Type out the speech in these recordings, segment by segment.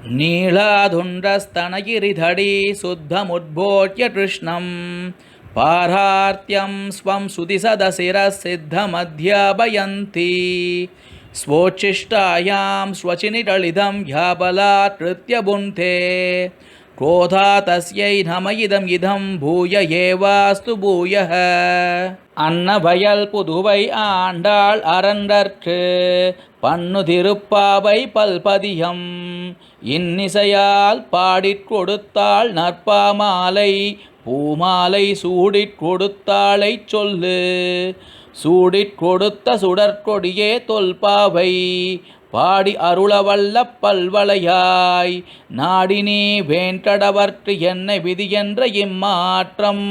नीलाधुण्डस्तनगिरिधडी शुद्धमुद्बोध्य कृष्णं पारार्त्यं स्वं सुदिसदशिरः सिद्धमध्यापयन्ति स्वोच्छिष्टायां स्वचिनिटलिदं ह्याबलात् कृत्य भुङ्क्ते क्रोधा तस्यै नम इदं भूय एवास्तु भूयः அன்னவயல் புதுவை ஆண்டாள் அரண்டற்கு பண்ணு திருப்பாவை பல்பதியம் இன்னிசையால் பாடிற் கொடுத்தாள் நற்பாமாலை பூமாலை சூடிற் கொடுத்தாளை சொல்லு சூடிற் கொடுத்த சுடற்கொடியே தொல்பாவை பாடி அருளவல்ல பல்வளையாய் நாடினி வேண்டடவர்க்கு என்ன விதி என்ற இம்மாற்றம்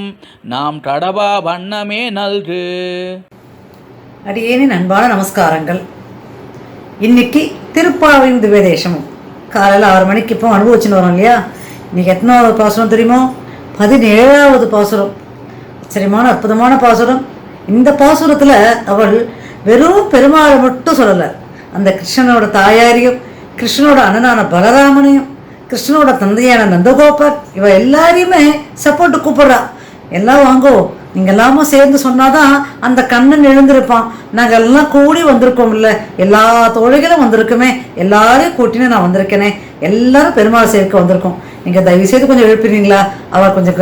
நாம் கடவா வண்ணமே நல்கு. அடியேனின் அன்பான நமஸ்காரங்கள். இன்னைக்கு திருப்பாவையும் திவ்யதேசமும் காலையில் 6 மணிக்கு இப்போ அனுபவிச்சுன்னு வரோம் இல்லையா. இன்னைக்கு எத்தனாவது பாசுரம் தெரியுமோ? 17வது பாசுரம். ஆச்சரியமான அற்புதமான பாசுரம். இந்த பாசுரத்தில் அவள் வெறும் பெருமாளை மட்டும் சொல்லலை, அந்த கிருஷ்ணனோட தாயாரையும் கிருஷ்ணனோட அண்ணனான பலராமனையும் கிருஷ்ணனோட தந்தையான நந்தகோபர் இவ எல்லாரையுமே சப்போர்ட்டு கூப்பிடுறா. எல்லாம் வாங்கோ, நீங்கள் எல்லாமே சேர்ந்து சொன்னாதான் அந்த கண்ணன் எழுந்திருப்பான். நாங்கள் எல்லாம் கூடி வந்திருக்கோம் இல்லை, எல்லா தோழிகளும் வந்திருக்குமே, எல்லாரையும் கூட்டினு நான் வந்திருக்கேனே, எல்லாரும் பெருமாள் சேர்க்க வந்திருக்கோம். நீங்கள் தயவு செய்து கொஞ்சம் எழுப்பிடுறீங்களா? அவர் கொஞ்சம்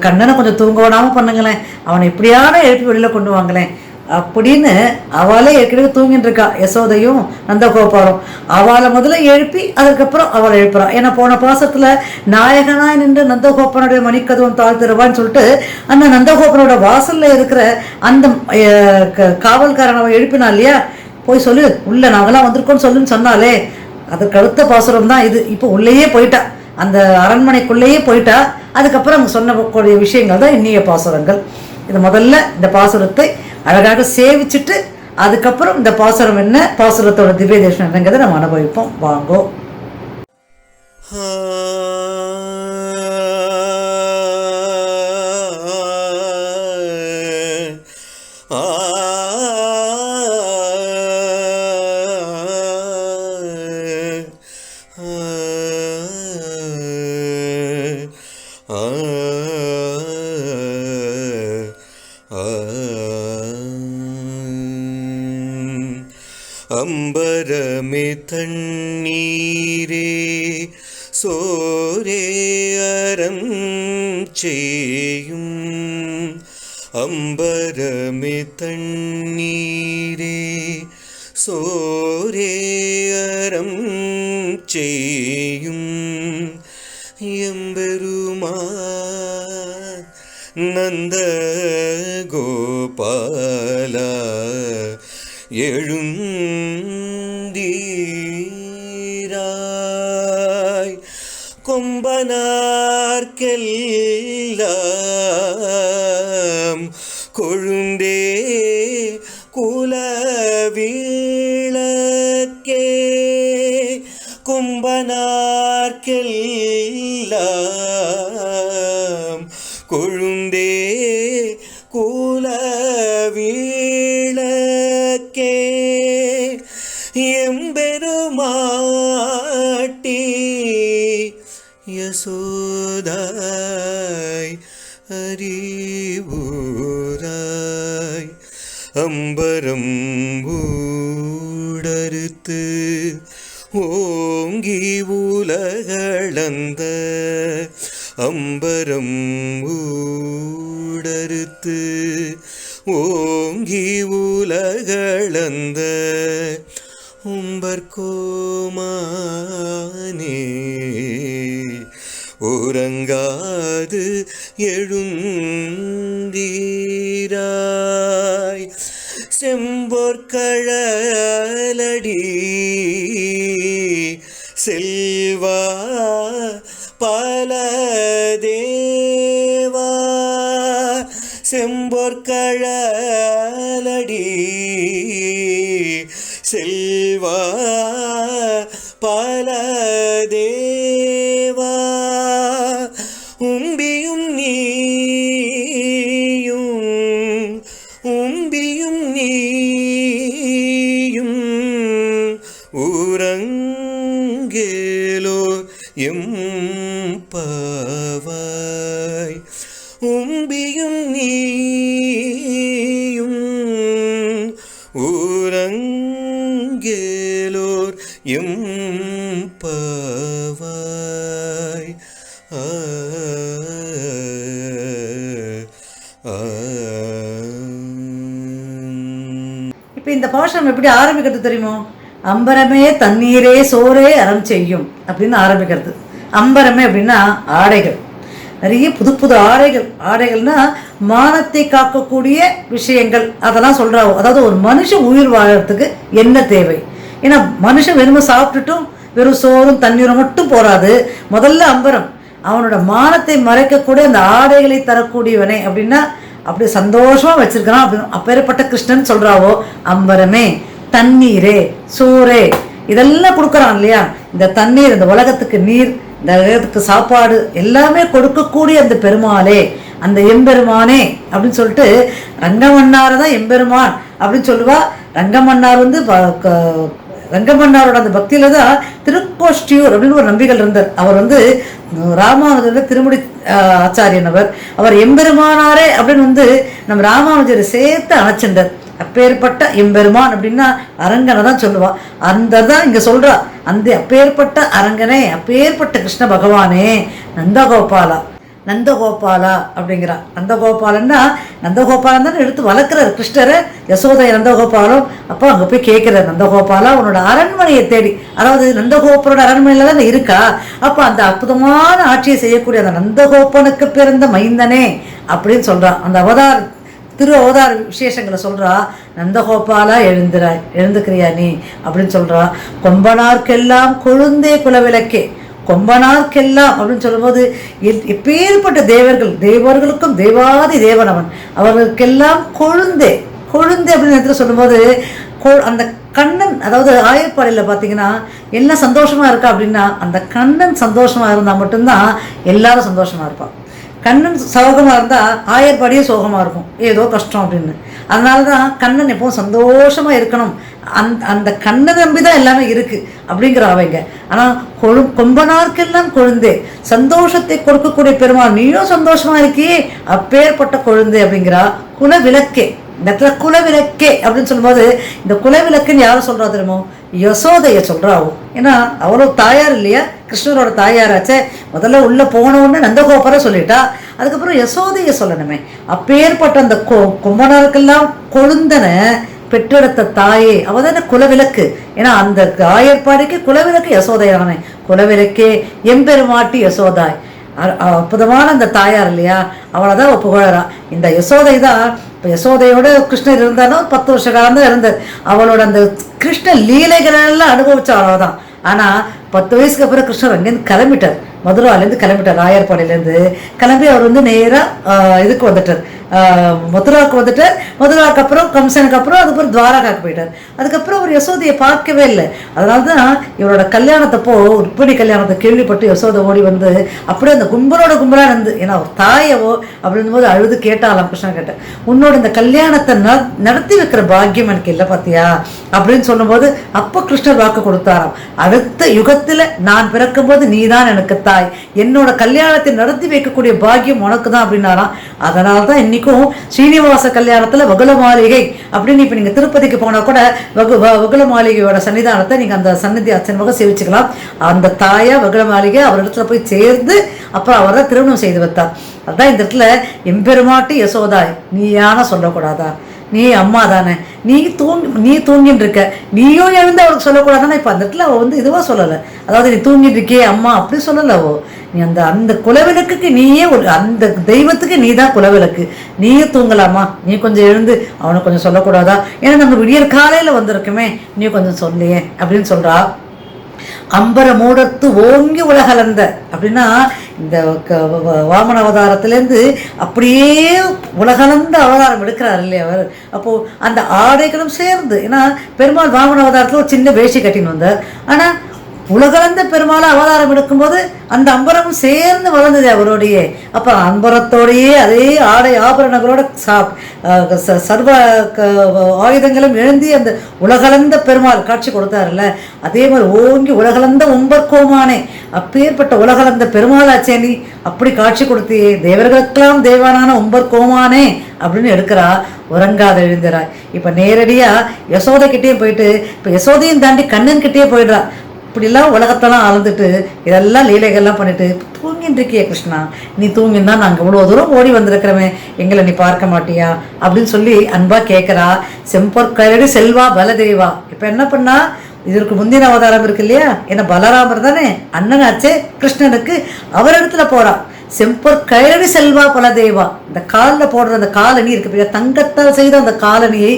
கண்ணனை கொஞ்சம் தூங்க விடாமல் பண்ணுங்களேன், அவனை எப்படியான எழுப்பி வெளியில் கொண்டு வாங்களேன் அப்படின்னு அவளே ஏற்கனவே தூங்கிட்டு இருக்கா. யசோதையும் நந்தகோபாலும் அவளை முதல்ல எழுப்பி அதுக்கப்புறம் அவளை எழுப்புறா. ஏன்னா போன பாசத்துல நாயகனாய் நின்று நந்தகோபனுடைய மணிக்கதவும் தாழ்த்திருவான்னு சொல்லிட்டு அந்த நந்தகோபனோட வாசல்ல இருக்கிற அந்த காவல்காரன் அவன் எழுப்பினா இல்லையா, போய் சொல்லு உள்ள நாங்களாம் வந்திருக்கோம்னு சொல்லுன்னு சொன்னாலே, அதுக்கு அடுத்த பாசுரம் தான் இது. இப்போ உள்ளேயே போயிட்டா, அந்த அரண்மனைக்குள்ளேயே போயிட்டா. அதுக்கப்புறம் அவங்க சொன்னக்கூடிய விஷயங்கள் தான் இன்னிய பாசுரங்கள். இது முதல்ல இந்த பாசுரத்தை அழகாக சேவிச்சுட்டு அதுக்கப்புறம் இந்த பாசுரம் என்ன, பாசுரத்தோட திவ்ய தேசம் என்னங்கிறத நம்ம அனுபவிப்போம். வாங்கோ. அம்பரமே தண்ணீரே சோரே அறம் செய்யும், அம்பரமே தண்ணீரே சோரே அறம் செய்யும், எம்பெருமான் நந்த கோபாலா எழுந்தீராய் கொம்பனார்க்கெல்லாம் கொழுந்தே குலவிளக்கே, கொம்பனார்க்கெல்லாம் கொழுந்தே குலவிளக்கே, எம்பெருமாட்டி யசோதாய் அறிவுராய் அம்பரம் ஊடறுத்து ஓங்கி உலகளந்த, அம்பரம் ஊடறுத்து ஓங்கி உலகளந்த உம்பர்கோமானே உறங்காது எழுந்தீராய் செம்பொற்கழலடி செல்வா பலதேவா, செம்பொற்கழலடி செல்வா பலதேவா, உம்பியும் நீயும் உம்பியும் நீயும் ஊரங்கேலோ எம்பாவாய். உம்பியும் நீயும் ஊரங்கேலோர் எம்பாவாய். ஆ ஆ. இப்போ இந்த பாஷம் எப்படி ஆரம்பிக்கிறது தெரியுமோ? அம்பரமே தண்ணீரே சோரே அறம் செய்யும் அப்படின்னு ஆரம்பிக்கிறது. அம்பரமே அப்படின்னா ஆடைகள், நிறைய புது புது ஆடைகள்னா மானத்தை காக்கக்கூடிய விஷயங்கள், அதெல்லாம் சொல்கிறாவோ. அதாவது ஒரு மனுஷன் உயிர் வாழறதுக்கு என்ன தேவை? ஏன்னா மனுஷன் வெறுமை சாப்பிட்டுட்டும் வெறும் சோறும் தண்ணீரும் மட்டும் போராது. முதல்ல அம்பரம், அவனோட மானத்தை மறைக்கக்கூடிய அந்த ஆடைகளை தரக்கூடியவனே அப்படின்னா அப்படி சந்தோஷமாக வச்சிருக்கிறான் அப்படின்னு அப்பேற்பட்ட கிருஷ்ணன் சொல்கிறாவோ. அம்பரமே தண்ணீரே சோரே இதெல்லாம் கொடுக்குறான் இல்லையா? இந்த தண்ணீர், இந்த உலகத்துக்கு நீர், இந்த உலகத்துக்கு சாப்பாடு எல்லாமே கொடுக்கக்கூடிய அந்த பெருமாளே, அந்த எம்பெருமானே அப்படின்னு சொல்லிட்டு ரங்கமன்னார் தான் எம்பெருமான் அப்படின்னு சொல்லுவா. ரங்கமன்னார் ரங்கமன்னாரோட அந்த பக்தியில தான் திருக்கோஷ்டியூர் அப்படின்னு ஒரு நம்பிகள் இருந்தார். அவர் ராமானுஜர் திருமுடி ஆச்சாரியன். அவர் எம்பெருமானாரே அப்படின்னு நம்ம ராமானுஜரை சேர்த்து அணைச்சிருந்தார். அப்பேற்பட்ட எம்பெருமான் அப்படின்னா அரங்கனை தான் சொல்லுவா. அந்த தான் இங்க சொல்றா, அந்த அப்பேற்பட்ட அரங்கனே, அப்பேற்பட்ட கிருஷ்ண பகவானே, நந்தகோபாலா அப்படிங்கிறா. நந்தகோபாலன்னா நந்தகோபாலன் தான் எடுத்து வளர்க்குறாரு கிருஷ்ணரை, யசோதை நந்தகோபாலம். அப்போ அங்கே போய் கேட்குறாரு, நந்தகோபாலா உன்னோட அரண்மனையை தேடி, அதாவது நந்தகோபரோட அரண்மனையில தான் இருக்கா. அப்போ அந்த அற்புதமான ஆட்சியை செய்யக்கூடிய அந்த நந்தகோபனுக்கு பிறந்த மைந்தனே அப்படின்னு சொல்றான். அந்த திரு அவதார விசேஷங்களை சொல்றா. நந்தகோபாலா எழுந்துக்கிறியா நீ அப்படின்னு சொல்றா. கொம்பனார்க்கெல்லாம் கொழுந்தே குலவிளக்கே, கொம்பனார்க்கெல்லாம் அப்படின்னு சொல்லும்போது எப்பேற்பட்ட தேவர்களுக்கும் தேவாதி தேவன் அவன், அவர்களுக்கெல்லாம் கொழுந்தே அப்படின்னு சொல்லும்போது அந்த கண்ணன், அதாவது ஆயர்பாடியில் பார்த்தீங்கன்னா எல்லாம் சந்தோஷமா இருக்கா அப்படின்னா அந்த கண்ணன் சந்தோஷமா இருந்தால் மட்டும்தான் எல்லாரும் சந்தோஷமா இருப்பான். கண்ணன் சோகமாக இருந்தால் ஆயர்பாடியே சோகமாக இருக்கும், ஏதோ கஷ்டம் அப்படின்னு. அதனால தான் கண்ணன் எப்பவும் சந்தோஷமாக இருக்கணும், அந்த கண்ணை நம்பி தான் எல்லாமே இருக்குது அப்படிங்கிற அவங்க. ஆனால் கொம்பனார்க்கெல்லாம் கொழுந்தே, சந்தோஷத்தை கொடுக்கக்கூடிய பெருமாள் நீயும் சந்தோஷமாக இருக்கியே, அப்பேற்பட்ட கொழுந்தே அப்படிங்கிறா. குலவிளக்கே, இந்த இடத்துல குலவிளக்கே அப்படின்னு சொல்லும்போது இந்த குலவிளக்குன்னு யாரும் சொல்கிறா தெரியுமோ? யசோதைய சொல்கிறாவோ. ஏன்னா அவ்வளோ தாயார் இல்லையா, கிருஷ்ணரோட தாயாராச்சே. முதல்ல உள்ளே போனவுடனே நந்தகோபரை சொல்லிட்டா, அதுக்கப்புறம் யசோதைய சொல்லணுமே. அப்பேற்பட்ட அந்த கொம்பனாருக்கெல்லாம் கொழுந்தனை பெற்றெடுத்த தாயே, அவ தானே குலவிளக்கு. ஏன்னா அந்த ஆயர்பாடிக்கு குலவிளக்கு யசோதையானே. குலவிளக்கே எம்பெருமாட்டி யசோதாய், அற்புதமான அந்த தாயார் இல்லையா, அவளை தான் புகழறா. இந்த யசோதை தான், இப்போ யசோதையோட கிருஷ்ணர் இருந்தாலும் 10 வருஷ காலம் தான் இருந்தார். அவளோட அந்த கிருஷ்ண லீலைகளெல்லாம் அனுபவிச்ச அவள் தான். ஆனால் 10 வயசுக்கு அப்புறம் கிருஷ்ணர் அங்கேருந்து கிளம்பிட்டார், மதுராலேருந்து கிளம்பிட்டார், ஆயர்பாடியிலேருந்து கிளம்பி அவர் நேராக இதுக்கு வந்துட்டார், மதுராவுக்கு வந்துட்டார். மதுராவுக்கு அப்புறம் கம்சனுக்கு அப்புறம் அதுக்கப்புறம் துவாரகாவுக்கு போயிட்டார். அதுக்கப்புறம் அவர் யசோதையை பார்க்கவே இல்லை. அதனால தான் இவரோட கல்யாணத்தப்போ, ருக்மிணி கல்யாணத்தை கேள்விப்பட்டு யசோதை ஓடி அப்படியே அந்த கும்பலா இருந்து, ஏன்னா அவர் தாயவோ அப்படின்னும் போது அழுது கேட்டாலாம். கிருஷ்ணன் கேட்டேன், உன்னோட இந்த கல்யாணத்தை நடத்தி வைக்கிற பாக்கியம் எனக்கு இல்லை பார்த்தியா அப்படின்னு சொல்லும்போது அப்போ கிருஷ்ணர் வாக்கு கொடுத்தாராம், அடுத்த யுகத்தில் நான் பிறக்கும்போது நீ தான் எனக்கு தாய், என்னோட கல்யாணத்தை நடத்தி வைக்கக்கூடிய பாக்கியம் உனக்கு தான் அப்படின்னாராம். அதனால தான் இன்னைக்கும் ஸ்ரீனிவாச கல்யாணத்துல வகுல மாளிகை அப்படின்னு இப்ப நீங்க திருப்பதிக்கு போனா கூட வகுல மாளிகையோட சன்னிதானத்தை நீங்க அந்த சன்னிதி அச்சன்மாக சேவிச்சுக்கலாம். அந்த தாயா வகுல மாளிகை அவர் இடத்துல போய் சேர்ந்து அப்புறம் அவரை திருமணம் செய்து வைத்தார். அதான் இந்த இடத்துல எம்பெருமாட்டி யசோதாய் நீ யானை சொல்லக்கூடாதா, நீ அம்மா தானே, நீ தூங்கிட்டு இருக்க, நீயும் எழுந்து அவருக்கு சொல்லக்கூடாதானே. இப்போ அந்த இடத்துல அவள் இதுவாக சொல்லலை, அதாவது நீ தூங்கிட்டு இருக்கே அம்மா அப்படி சொல்லலை. நீ அந்த குலவிளக்குக்கு நீயே அந்த தெய்வத்துக்கு நீ தான் குலவிளக்கு, நீயும் தூங்கலாமா, நீ கொஞ்சம் எழுந்து அவனை கொஞ்சம் சொல்லக்கூடாதா, ஏன்னா நம்ம விடியற் காலையில் வந்திருக்குமே, நீ கொஞ்சம் சொல்லியே அப்படின்னு சொல்கிறா. அம்பர மூடத்து ஓங்கி உலகலந்த அப்படின்னா இந்த வாமன அவதாரத்திலேருந்து அப்படியே உலகலந்த அவதாரம் எடுக்கிறார் இல்லையா அவர். அப்போது அந்த ஆடைகளும் சேர்ந்து, ஏன்னா பெருமாள் வாமன அவதாரத்தில் ஒரு சின்ன வேஷ்டி கட்டின்னு வந்தார், ஆனால் உலகளந்த பெருமாளை அவதாரம் எடுக்கும்போது அந்த அம்பரமும் சேர்ந்து வளர்ந்தது அவருடைய. அப்போ அம்பரத்தோடையே அதே ஆடை ஆபரணங்களோட சர்வ ஆயுதங்களும் எழுந்தி அந்த உலகளந்த பெருமாள் காட்சி கொடுத்தாருல்ல, அதே மாதிரி ஓங்கி உலகளந்த உம்பர்கோமானே, அப்பேற்பட்ட உலகளந்த பெருமாளாச்சே நீ, அப்படி காட்சி கொடுத்தியே, தேவர்களுக்கெல்லாம் தேவானான உம்பர்கோமானே அப்படின்னு எடுக்கிறா. உறங்காத எழுந்திராய். இப்போ நேரடியாக யசோதை கிட்டேயும் போயிட்டு, இப்போ யசோதையும் தாண்டி கண்ணன் கிட்டேயே போயிடுறா. இப்படிலாம் உலகத்தெல்லாம் அளந்துட்டு இதெல்லாம் லீலைகள்லாம் பண்ணிட்டு தூங்கின்னு இருக்கியே கிருஷ்ணா, நீ தூங்கினா நாங்கள் இவ்வளோ தூரம் ஓடி வந்திருக்கிறோமே, எங்களை நீ பார்க்க மாட்டியா அப்படின்னு சொல்லி அன்பா கேட்குறா. செம்பொற்கழடி செல்வா பலதேவா. இப்போ என்ன பண்ணா, இதற்கு முந்தின அவதாரம் இருக்கு இல்லையா, ஏன்னா பலராமர் தானே அண்ணனாச்சே கிருஷ்ணனுக்கு, அவர் இடத்துல போறா. செம்பொற்கழடி செல்வா பலதேவா. இந்த காலில் போடுற அந்த காலணி இருக்கு, தங்கத்தால் செய்த அந்த காலணியை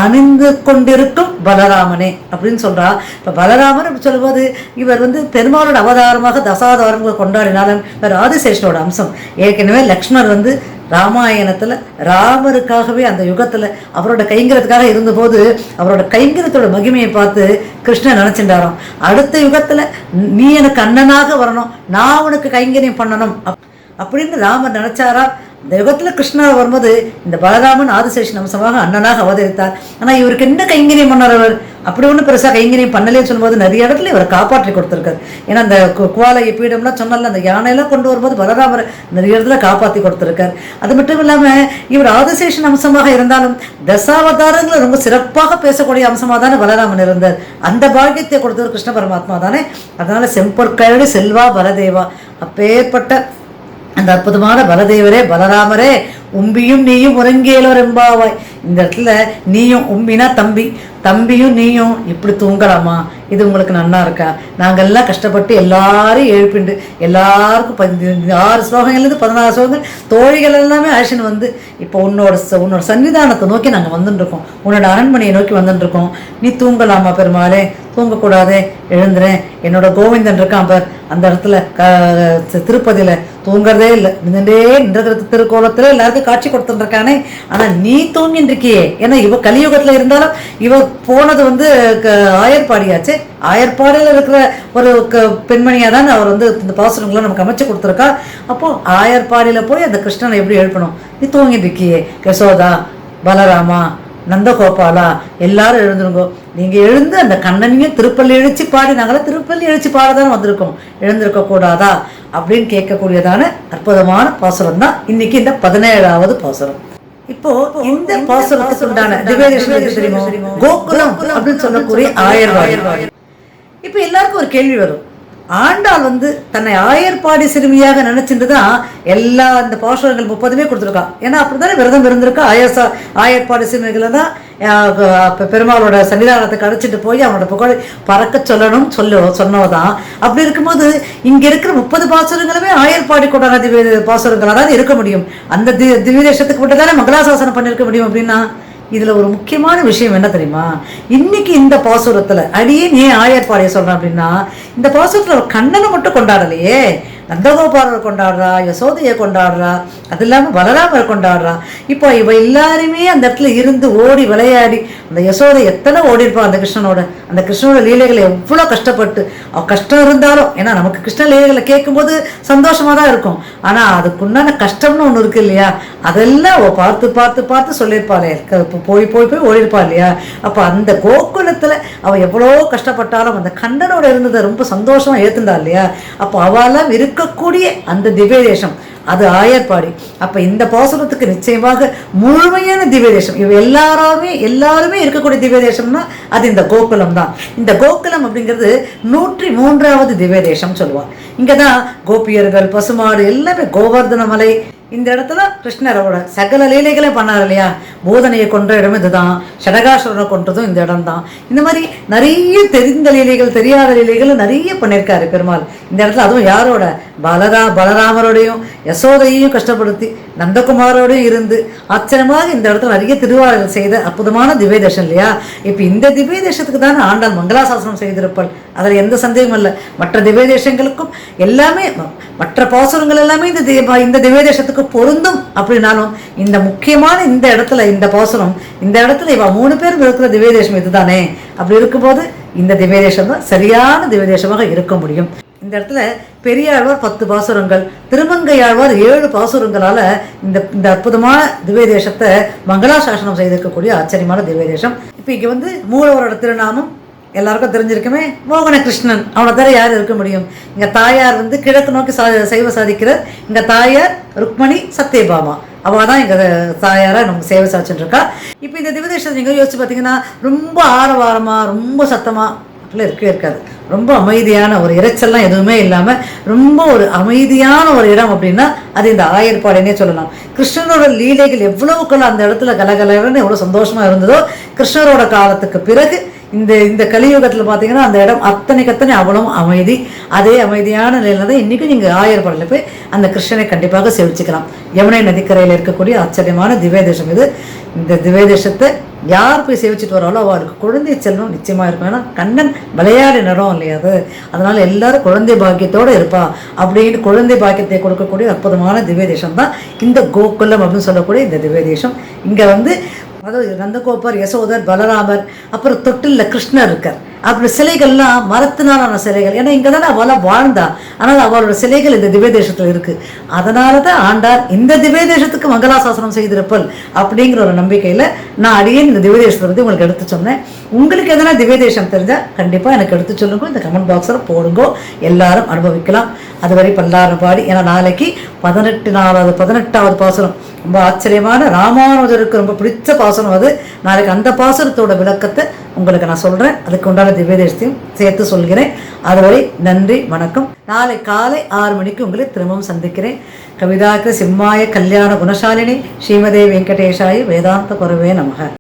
அணிந்து கொண்டிருக்கும் பலராமனே அப்படின்னு சொல்றா. இப்போ பலராமன் அப்படி சொல்லும்போது இவர் பெருமாளோட அவதாரமாக தசாவதாரங்களை கொண்டாடினாலும் இவர் ஆதிசேஷனோட அம்சம். ஏற்கனவே லக்ஷ்மணர் ராமாயணத்தில் ராமருக்காகவே அந்த யுகத்தில் அவரோட கைங்கரத்துக்காக இருந்தபோது அவரோட கைங்கரத்தோட மகிமையை பார்த்து கிருஷ்ணன் நினச்சிட்டாராம், அடுத்த யுகத்தில் நீ எனக்கு அண்ணனாக வரணும், நான் உனக்கு கைங்கரியம் பண்ணணும் அப்படின்னு ராமர் நினைச்சாரா. இந்த யுகத்தில் கிருஷ்ணர் வரும்போது இந்த பலராமன் ஆதிசேஷன் அம்சமாக அண்ணனாக அவதரித்தார். ஆனால் இவருக்கு என்ன கைங்கரியம் பண்ணார் அவர்? அப்படி ஒன்றும் பெருசாக கைங்கரியம் பண்ணலேன்னு சொல்லும்போது நிறைய இடத்துல இவரை காப்பாற்றி கொடுத்துருக்காரு. ஏன்னா அந்த குவாலையை பீடம்லாம் சொன்னால அந்த யானையெல்லாம் கொண்டு வரும்போது பலராமரை நிறைய இடத்துல காப்பாற்றி கொடுத்துருக்கார். அது மட்டும் இல்லாமல் இவர் ஆதிசேஷன் அம்சமாக இருந்தாலும் தசாவதாரங்களை ரொம்ப சிறப்பாக பேசக்கூடிய அம்சமாக தானே பலராமன் இருந்தார். அந்த பாக்கியத்தை கொடுத்தவர் கிருஷ்ண பரமாத்மா தானே. அதனால செம்பொற்கழடி செல்வா பலதேவா. அப்பேற்பட்ட அந்த அற்புதமான பலதேவரே பலராமரே, உம்பியும் நீயும் உறங்கியலோர் எம்பாவாய். இந்த இடத்துல நீயும் உம்பினா தம்பி, தம்பியும் நீயும் இப்படி தூங்கலாமா? இது உங்களுக்கு நன்னா இருக்கா? நாங்கள்லாம் கஷ்டப்பட்டு எல்லாரும் எழுப்பிண்டு எல்லாருக்கும் 6 ஸ்லோகங்கள்லேருந்து 16 ஸ்லோகங்கள் தோழிகள் எல்லாமே அழைச்சின்னு இப்போ உன்னோட சன்னிதானத்தை நோக்கி நாங்கள் வந்துட்டுருக்கோம், உன்னோட அரண்மனையை நோக்கி வந்துட்டுருக்கோம். நீ தூங்கலாமா பெருமாளே? தூங்கக்கூடாதே, எழுந்துறேன். என்னோட கோவிந்தன் இருக்கான் பார் அந்த இடத்துல திருப்பதியில் தூங்குறதே இல்லை, நின்றுகிற திருக்கோலத்தில் எல்லாருக்கும் காட்சி கொடுத்துருக்கானே. ஆனால் நீ தூங்கின்னு இருக்கியே. ஏன்னா இவ கலியுகத்தில் இருந்தாலும் இவ போனது ஆயர்பாடியாச்சு. ஆயர்பாடியில் இருக்கிற ஒரு பெண்மணியாக தான் அவர் இந்த பாசுரங்களை நமக்கு அமைச்சு கொடுத்துருக்கா. அப்போ ஆயர்பாடியில் போய் அந்த கிருஷ்ணனை எப்படி எழுப்பணும்? நீ தூங்கிட்டு இருக்கியே யசோதா, பலராமா, நந்தகோபாலா, எல்லாரும் எழுந்துருங்கோ. நீங்கள் எழுந்து அந்த கண்ணனையும் திருப்பள்ளி எழுச்சி பாடி, நாங்களாம் திருப்பள்ளி எழுச்சி பாடதானே வந்திருக்கோம், எழுந்திருக்க கூடாதா அப்படின்னு கேட்கக்கூடியதான அற்புதமான பாசுரம் தான் இன்னைக்கு இந்த 17வது பாசுரம். இப்போ இந்த பாசுரத்துக்கு உண்டான திவ்யதேசம் தெரியுமோ? கோகுலம் அப்படின்னு சொல்லக்கூடிய ஆயர்வாடி. இப்போ எல்லாருக்கும் ஒரு கேள்வி வரும், ஆண்டாள் தன்னை ஆயர்பாடி சிறுமியாக நினைச்சிட்டு தான் எல்லா இந்த பாசுரங்கள் 30மே கொடுத்துருக்கா. ஏன்னா அப்படித்தானே விரதம் இருந்திருக்கா. ஆயர்பாடி சிறுமிகளை தான் பெருமாளோட சன்னிதானத்துக்கு அழைச்சிட்டு போய் அவனோட புகழை பறக்க சொல்லணும் சொன்னவதான். அப்படி இருக்கும்போது இங்க இருக்கிற 30 பாசுரங்களுமே ஆயர்பாடி கொண்டாட திவ்ய பாசுரங்களாக தான் இருக்க முடியும். அந்த திவ்ய தேசத்துக்கு மட்டும் தானே மங்களாசாசனம் பண்ணியிருக்க முடியும். அப்படின்னா இதுல ஒரு முக்கியமான விஷயம் என்ன தெரியுமா? இன்னைக்கு இந்த பாசுரத்துல அடியே நீ ஆயர்பாடியை சொல்றேன் அப்படின்னா, இந்த பாசுரத்துல கண்ணனை மட்டும் கொண்டாடலையே, நந்தகோபாலரை கொண்டாடுறா, யசோதையை கொண்டாடுறா, அது இல்லாமல் பலராமரை கொண்டாடுறா. இப்போ இவ எல்லாருமே அந்த இடத்துல இருந்து ஓடி விளையாடி, அந்த யசோதை எத்தனை ஓடி இருப்பா அந்த கிருஷ்ணனோட லீலைகளை எவ்வளோ கஷ்டப்பட்டு. கஷ்டம் இருந்தாலும், ஏன்னா நமக்கு கிருஷ்ண லீலைகளை கேட்கும்போது சந்தோஷமா தான் இருக்கும், ஆனால் அதுக்குண்டான கஷ்டம்னு ஒன்று இருக்கு இல்லையா, அதெல்லாம் அவள் பார்த்து பார்த்து பார்த்து சொல்லியிருப்பாளே, போய் போய் போய் ஓடி இருப்பா இல்லையா. அப்போ அந்த கோகுலத்தில் அவள் எவ்வளோ கஷ்டப்பட்டாலும் அந்த கண்ணனோட இருந்ததை ரொம்ப சந்தோஷமா ஏற்றுந்தா இல்லையா. அப்போ அவெல்லாம் இருக்கக்கூடிய அந்த திவ்ய தேசம் அது ஆயர்பாடி. அப்ப இந்த பாசுரத்துக்கு நிச்சயமாக முழுமையான திவ்ய தேசம், இவ எல்லாருமே இருக்கக்கூடிய திவ்ய தேசம்னா அது இந்த கோகுலம் தான். இந்த கோகுலம் அப்படிங்கிறது 103வது திவ்ய தேசம் சொல்லுவாள். இங்கதான் கோபியர்கள், பசுமாடு எல்லாமே, கோவர்தன மலை, இந்த இடத்துல கிருஷ்ணரோட சகல லீலைகளை பண்ணார் இல்லையா. போதனையை கொன்ற இடம் இதுதான், ஷடகாசுரனை கொன்றதும் இந்த இடம் தான். இந்த மாதிரி நிறைய தெரிந்த லீலைகள், தெரியாத லீலைகள் நிறைய பண்ணியிருக்காரு பெருமாள் இந்த இடத்துல. அதுவும் யாரோட? பலராமரோடையும் யசோதையையும் கஷ்டப்படுத்தி நந்தகுமாரோடையும் இருந்து ஆச்சரியமாக இந்த இடத்துல நிறைய திருவாரூர் செய்த அற்புதமான திவ்ய தேசம் இல்லையா? இப்போ இந்த திவ்ய தேசத்துக்கு தானே ஆண்டாள் மங்களாசாசனம் செய்திருப்பாள், அதில் எந்த சந்தேகமும் இல்லை. மற்ற திவ்ய தேசங்களுக்கும் எல்லாமே மற்ற பாசுரங்கள் எல்லாமே இந்த திவ்ய தேசத்துக்கு பொருந்தும். அப்படின்னாலும் இந்த முக்கியமான இந்த இடத்துல இந்த பாசுரம், இந்த இடத்துல இவ 3 பேர் இருக்கிற திவ்ய தேசம் இதுதானே. அப்படி இருக்கும்போது இந்த திவ்ய தேசம் தான் சரியான திவ்ய தேசமாக இருக்க முடியும். இந்த இடத்துல பெரியாழ்வார் 10 பாசுரங்கள், திருமங்கையாழ்வார் 7 பாசுரங்களால இந்த அற்புதமான திவ்ய தேசத்தை மங்களாசாசனம் செய்திருக்கக்கூடிய ஆச்சரியமான திவ்ய தேசம். இப்போ இங்கே மூலவரோட திருநாமம் எல்லாருக்கும் தெரிஞ்சிருக்குமே, மோகன கிருஷ்ணன். அவனை தவிர யார் இருக்க முடியும்? இங்கே தாயார் கிழக்கு நோக்கி சைவ சாதிக்கிறார். இங்கே தாயார் ருக்மணி சத்யபாமா, அவள் தான் எங்கள் தாயாராக நமக்கு சேவை சாச்சுட்டு இருக்கா. இப்போ இந்த திவ்யதேசத்தை நீங்கள் யோசிச்சு பார்த்தீங்கன்னா ரொம்ப ஆரவாரமாக ரொம்ப சத்தமாக அப்படிலாம் இருக்கவே இருக்காது. ரொம்ப அமைதியான ஒரு இறைச்சல்லாம் எதுவுமே இல்லாமல் ரொம்ப ஒரு அமைதியான ஒரு இடம் அப்படின்னா அது இந்த ஆயர்பாடினே சொல்லலாம். கிருஷ்ணரோட லீலைகள் எவ்வளவுக்குள்ள அந்த இடத்துல கலகலன்னு எவ்வளோ சந்தோஷமாக இருந்ததோ, கிருஷ்ணரோட காலத்துக்கு பிறகு இந்த கலியுகத்தில் பார்த்தீங்கன்னா அந்த இடம் அத்தனை அவ்வளவும் அமைதி. அதே அமைதியான நிலையில தான் இன்றைக்கும் நீங்கள் ஆயர்பாடியில் போய் அந்த கிருஷ்ணனை கண்டிப்பாக சேவிச்சுக்கலாம். யமுனை நதிக்கரையில் இருக்கக்கூடிய ஆச்சரியமான திவ்ய தேசம் இது. இந்த திவ்ய தேசத்தை யார் போய் சேவிச்சுட்டு வராலோ அவருக்கு குழந்தை செல்வம் நிச்சயமாக இருக்கும். ஏன்னா கண்ணன் விளையாடி நடம் இல்லையா அது, அதனால எல்லாரும் குழந்தை பாக்கியத்தோடு இருப்பா அப்படின்னு குழந்தை பாக்கியத்தை கொடுக்கக்கூடிய அற்புதமான திவ்ய தேசம் தான் இந்த கோகுலம் அப்படின்னு சொல்லக்கூடிய இந்த திவ்ய தேசம். இங்கே அதாவது நந்தகோபர், யசோதர், பலராமர், அப்புறம் தொட்டில்ல கிருஷ்ணர் இருக்கார். அப்படி சிலைகள்லாம் மரத்தினாலான சிலைகள். ஏன்னா இங்கே தானே அவளாக வாழ்ந்தா, ஆனால் அவளோட சிலைகள் இந்த திவ்ய தேசத்தில் இருக்குது. அதனால தான் ஆண்டார் இந்த திவ்ய தேசத்துக்கு மங்களாசாசனம் செய்திருப்பல் அப்படிங்கிற ஒரு நம்பிக்கையில் நான் அடியே இந்த திவ்ய தேசத்தை பற்றி உங்களுக்கு எடுத்து சொன்னேன். உங்களுக்கு எதனா திவ்ய தேசம் தெரிஞ்சால் கண்டிப்பாக எனக்கு எடுத்து சொல்லுங்க, இந்த கமெண்ட் பாக்ஸில் போடுங்கோ, எல்லாரும் அனுபவிக்கலாம். அதுவரை பல்லாரம் பாடி. ஏன்னா நாளைக்கு 18வது பாசுரம் ரொம்ப ஆச்சரியமான ராமானுஜருக்கு ரொம்ப பிடிச்ச பாசுரம் அது. நாளைக்கு அந்த பாசுரத்தோட விளக்கத்தை உங்களுக்கு நான் சொல்கிறேன். அதுக்கு உண்டான திவ்ய தேசத்தையும் சேர்த்து சொல்கிறேன். அதுவரை நன்றி, வணக்கம். நாளை காலை 6 மணிக்கு உங்களை திரும்பவும் சந்திக்கிறேன். கவிதாக்கிர சிம்மாய கல்யாண குணசாலினி ஸ்ரீமதே வெங்கடேஷாய வேதாந்த குரவே நமக.